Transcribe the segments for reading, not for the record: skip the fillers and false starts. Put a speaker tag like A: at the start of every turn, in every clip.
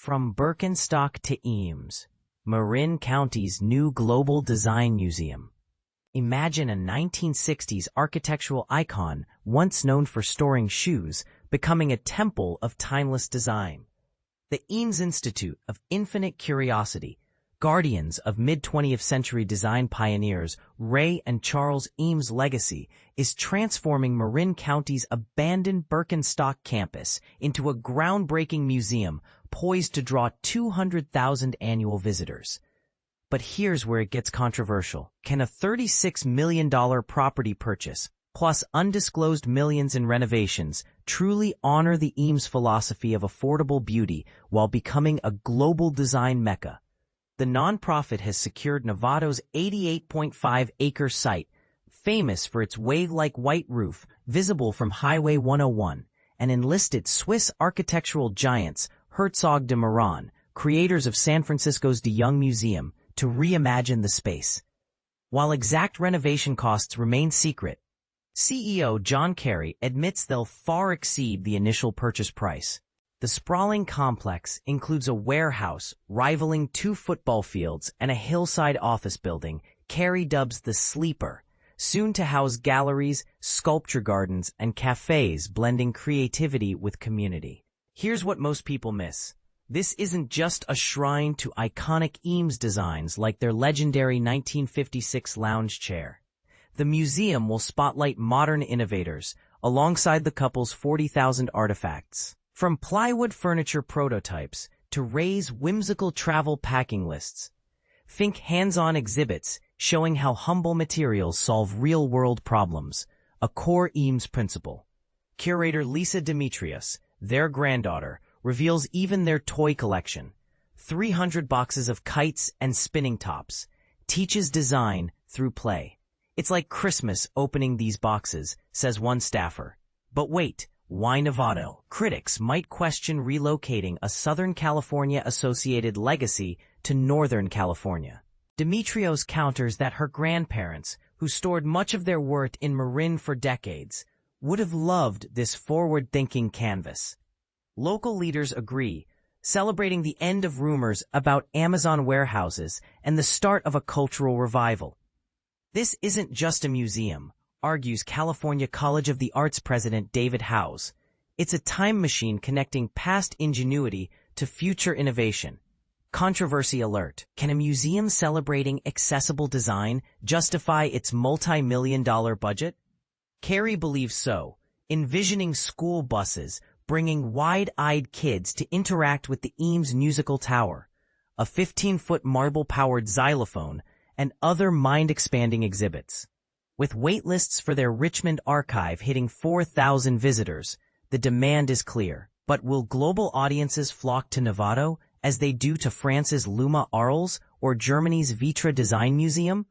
A: From Birkenstock to Eames, Marin County's new Global Design Museum. Imagine a 1960s architectural icon once known for storing shoes becoming a temple of timeless design. The Eames Institute of Infinite Curiosity, guardians of mid-20th century design pioneers Ray and Charles Eames' legacy, is transforming Marin County's abandoned Birkenstock campus into a groundbreaking museum poised to draw 200,000 annual visitors. But here's where it gets controversial. Can a $36 million property purchase, plus undisclosed millions in renovations, truly honor the Eames philosophy of affordable beauty while becoming a global design mecca? The nonprofit has secured Novato's 88.5-acre site, famous for its wave-like white roof visible from Highway 101, and enlisted Swiss architectural giants Herzog de Meuron, creators of San Francisco's De Young Museum, to reimagine the space. While exact renovation costs remain secret, CEO John Kerry admits they'll far exceed the initial purchase price. The sprawling complex includes a warehouse rivaling 2 football fields and a hillside office building Kerry dubs the Sleeper, soon to house galleries, sculpture gardens, and cafes blending creativity with community. Here's what most people miss. This isn't just a shrine to iconic Eames designs like their legendary 1956 lounge chair. The museum will spotlight modern innovators alongside the couple's 40,000 artifacts. From plywood furniture prototypes to Ray's whimsical travel packing lists, think hands-on exhibits showing how humble materials solve real-world problems, a core Eames principle. Curator Lisa Demetrius, their granddaughter, reveals even their toy collection, 300 boxes of kites and spinning tops, teaches design through play. It's like Christmas opening these boxes, says one staffer. But wait, why Novato? Critics might question relocating a Southern California-associated legacy to Northern California. Demetrios counters that her grandparents, who stored much of their work in Marin for decades, would have loved this forward-thinking canvas. Local leaders agree, celebrating the end of rumors about Amazon warehouses and the start of a cultural revival. This isn't just a museum, argues California College of the Arts president David Howes. It's a time machine connecting past ingenuity to future innovation. Controversy alert. Can a museum celebrating accessible design justify its multi-million-dollar budget? Kerry believes so, envisioning school buses bringing wide-eyed kids to interact with the Eames musical tower, a 15-foot marble-powered xylophone, and other mind-expanding exhibits. With waitlists for their Richmond archive hitting 4,000 visitors, the demand is clear. But will global audiences flock to Novato as they do to France's Luma Arles or Germany's Vitra Design Museum?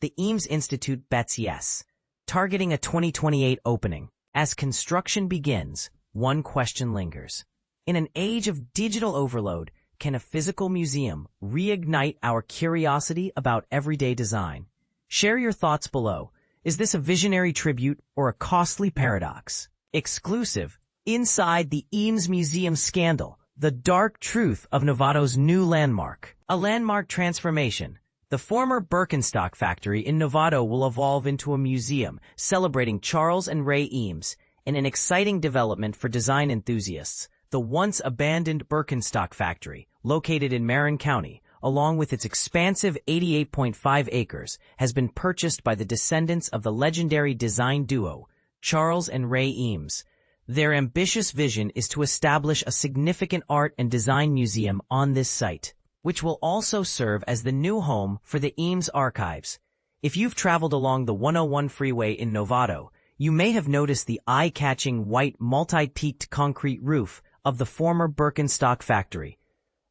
A: The Eames Institute bets yes, targeting a 2028 opening. As construction begins, one question lingers. In an age of digital overload, can a physical museum reignite our curiosity about everyday design? Share your thoughts below. Is this a visionary tribute or a costly paradox? Exclusive, inside the Eames Museum scandal, the dark truth of Novato's new landmark. A landmark transformation. The former Birkenstock factory in Novato will evolve into a museum celebrating Charles and Ray Eames, in an exciting development for design enthusiasts. The once abandoned Birkenstock factory, located in Marin County, along with its expansive 88.5 acres, has been purchased by the descendants of the legendary design duo, Charles and Ray Eames. Their ambitious vision is to establish a significant art and design museum on this site, which will also serve as the new home for the Eames archives. If you've traveled along the 101 freeway in Novato, you may have noticed the eye-catching white multi-peaked concrete roof of the former Birkenstock factory.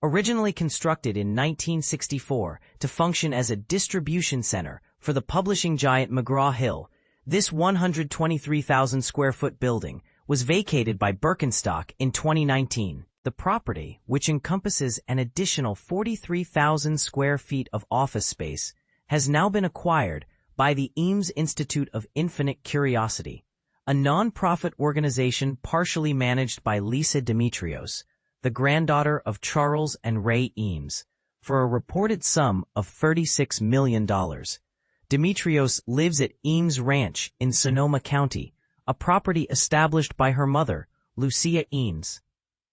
A: Originally constructed in 1964 to function as a distribution center for the publishing giant McGraw-Hill, this 123,000-square-foot building was vacated by Birkenstock in 2019. The property, which encompasses an additional 43,000 square feet of office space, has now been acquired by the Eames Institute of Infinite Curiosity, a non-profit organization partially managed by Lisa Demetrios. the granddaughter of Charles and Ray Eames, for a reported sum of $36 million. Demetrios lives at Eames Ranch in Sonoma County, a property established by her mother, Lucia Eames,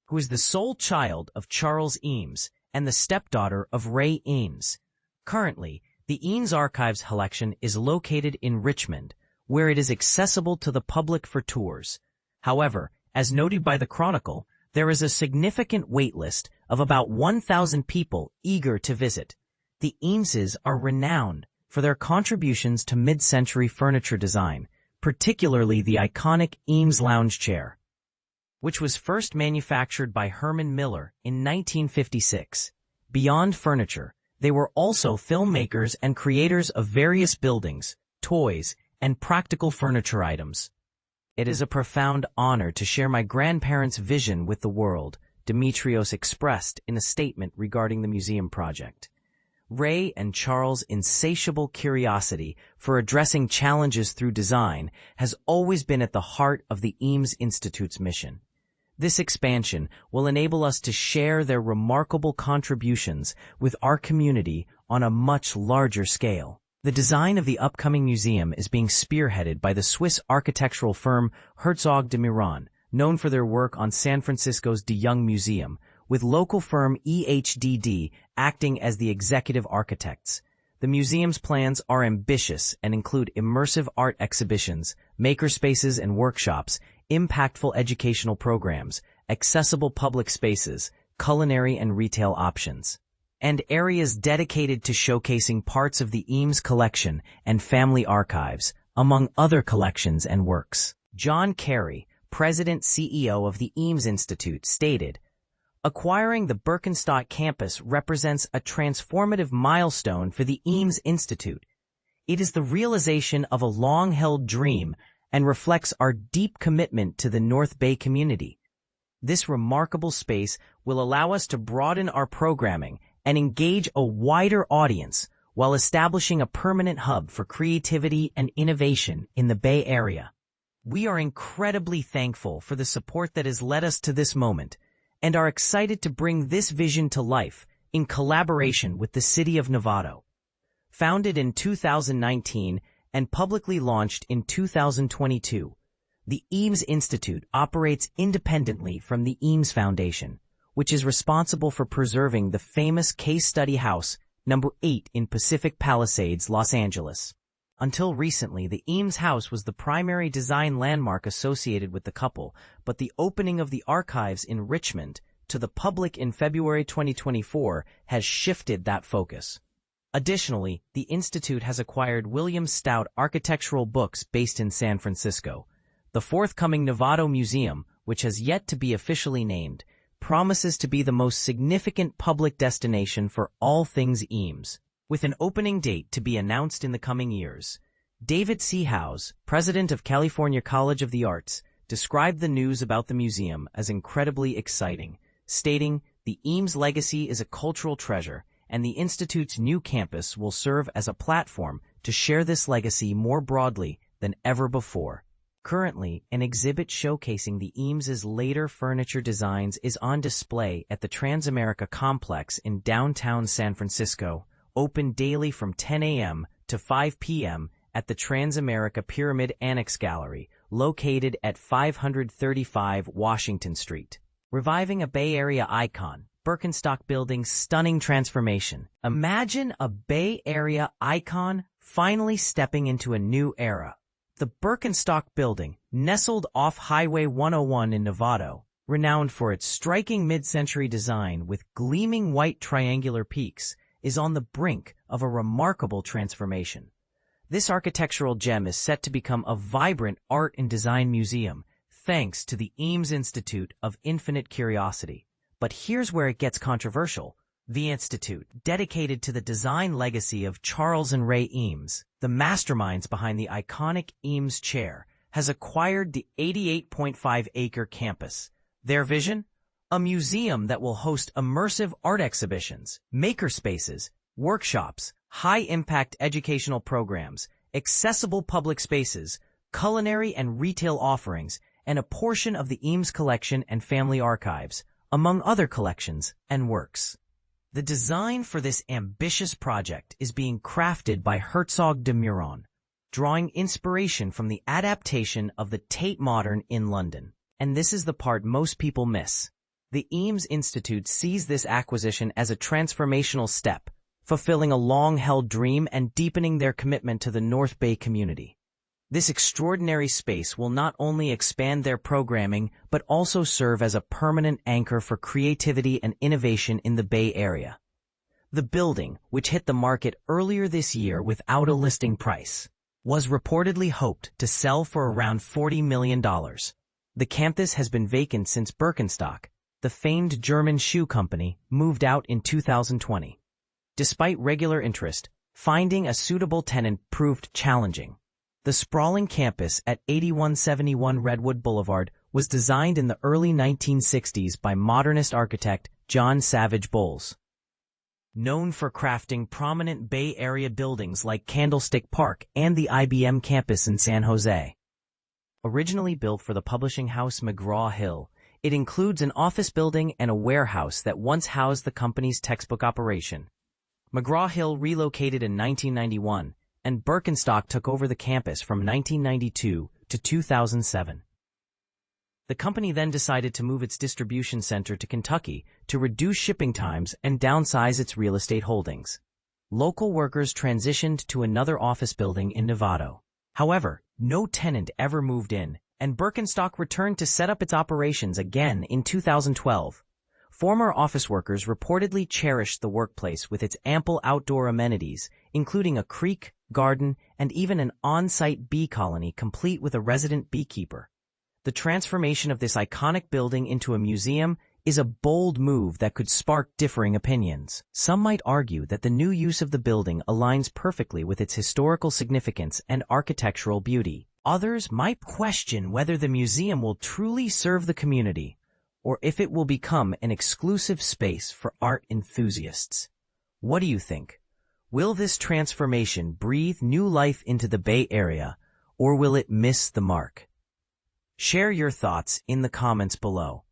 A: who is the sole child of Charles Eames and the stepdaughter of Ray Eames. Currently, the Eames Archives collection is located in Richmond, where it is accessible to the public for tours. However, as noted by the Chronicle, there is a significant wait list of about 1,000 people eager to visit. The Eameses are renowned for their contributions to mid-century furniture design, particularly the iconic Eames lounge chair, which was first manufactured by Herman Miller in 1956. Beyond furniture, they were also filmmakers and creators of various buildings, toys, and practical furniture items. It is a profound honor to share my grandparents' vision with the world, Demetrios expressed in a statement regarding the museum project. Ray and Charles' insatiable curiosity for addressing challenges through design has always been at the heart of the Eames Institute's mission. This expansion will enable us to share their remarkable contributions with our community on a much larger scale. The design of the upcoming museum is being spearheaded by the Swiss architectural firm Herzog de Meuron, known for their work on San Francisco's De Young Museum, with local firm EHDD acting as the executive architects. The museum's plans are ambitious and include immersive art exhibitions, makerspaces and workshops, impactful educational programs, accessible public spaces, culinary and retail options, and areas dedicated to showcasing parts of the Eames collection and family archives, among other collections and works. John Carey, President-CEO of the Eames Institute, stated, "Acquiring the Birkenstock campus represents a transformative milestone for the Eames Institute. It is the realization of a long-held dream and reflects our deep commitment to the North Bay community. This remarkable space will allow us to broaden our programming and engage a wider audience while establishing a permanent hub for creativity and innovation in the Bay Area. We are incredibly thankful for the support that has led us to this moment and are excited to bring this vision to life in collaboration with the City of Novato." Founded in 2019 and publicly launched in 2022, the Eames Institute operates independently from the Eames Foundation, which is responsible for preserving the famous case study house number 8 in Pacific Palisades, Los Angeles. Until recently, the Eames house was the primary design landmark associated with the couple, but the opening of the archives in Richmond to the public in February 2024 has shifted that focus. Additionally, the Institute has acquired William Stout Architectural Books based in San Francisco. The forthcoming Novato Museum, which has yet to be officially named, promises to be the most significant public destination for all things Eames, with an opening date to be announced in the coming years. David C. Howes, president of California College of the Arts, described the news about the museum as incredibly exciting, stating, "The Eames legacy is a cultural treasure, and the Institute's new campus will serve as a platform to share this legacy more broadly than ever before." Currently, an exhibit showcasing the Eames' later furniture designs is on display at the Transamerica Complex in downtown San Francisco, open daily from 10 a.m. to 5 p.m. at the Transamerica Pyramid Annex Gallery, located at 535 Washington Street. Reviving a Bay Area icon, Birkenstock Building's stunning transformation. Imagine a Bay Area icon finally stepping into a new era. The Birkenstock Building, nestled off Highway 101 in Novato, renowned for its striking mid-century design with gleaming white triangular peaks, is on the brink of a remarkable transformation. This architectural gem is set to become a vibrant art and design museum, thanks to the Eames Institute of Infinite Curiosity. But here's where it gets controversial. The Institute, dedicated to the design legacy of Charles and Ray Eames, the masterminds behind the iconic Eames chair, has acquired the 88.5-acre campus. Their vision? A museum that will host immersive art exhibitions, makerspaces, workshops, high-impact educational programs, accessible public spaces, culinary and retail offerings, and a portion of the Eames collection and family archives, among other collections and works. The design for this ambitious project is being crafted by Herzog de Meuron, drawing inspiration from the adaptation of the Tate Modern in London. And this is the part most people miss. The Eames Institute sees this acquisition as a transformational step, fulfilling a long-held dream and deepening their commitment to the North Bay community. This extraordinary space will not only expand their programming, but also serve as a permanent anchor for creativity and innovation in the Bay Area. The building, which hit the market earlier this year without a listing price, was reportedly hoped to sell for around $40 million. The campus has been vacant since Birkenstock, the famed German shoe company, moved out in 2020. Despite regular interest, finding a suitable tenant proved challenging. The sprawling campus at 8171 Redwood Boulevard was designed in the early 1960s by modernist architect John Savage Bowles. Known for crafting prominent Bay Area buildings like Candlestick Park and the IBM campus in San Jose. Originally built for the publishing house McGraw-Hill, it includes an office building and a warehouse that once housed the company's textbook operation. McGraw-Hill relocated in 1991, and Birkenstock took over the campus from 1992 to 2007. The company then decided to move its distribution center to Kentucky to reduce shipping times and downsize its real estate holdings. Local workers transitioned to another office building in Novato. However, no tenant ever moved in, and Birkenstock returned to set up its operations again in 2012. Former office workers reportedly cherished the workplace with its ample outdoor amenities, including a creek, garden, and even an on-site bee colony complete with a resident beekeeper. The transformation of this iconic building into a museum is a bold move that could spark differing opinions. Some might argue that the new use of the building aligns perfectly with its historical significance and architectural beauty. Others might question whether the museum will truly serve the community, or if it will become an exclusive space for art enthusiasts. What do you think? Will this transformation breathe new life into the Bay Area, or will it miss the mark? Share your thoughts in the comments below.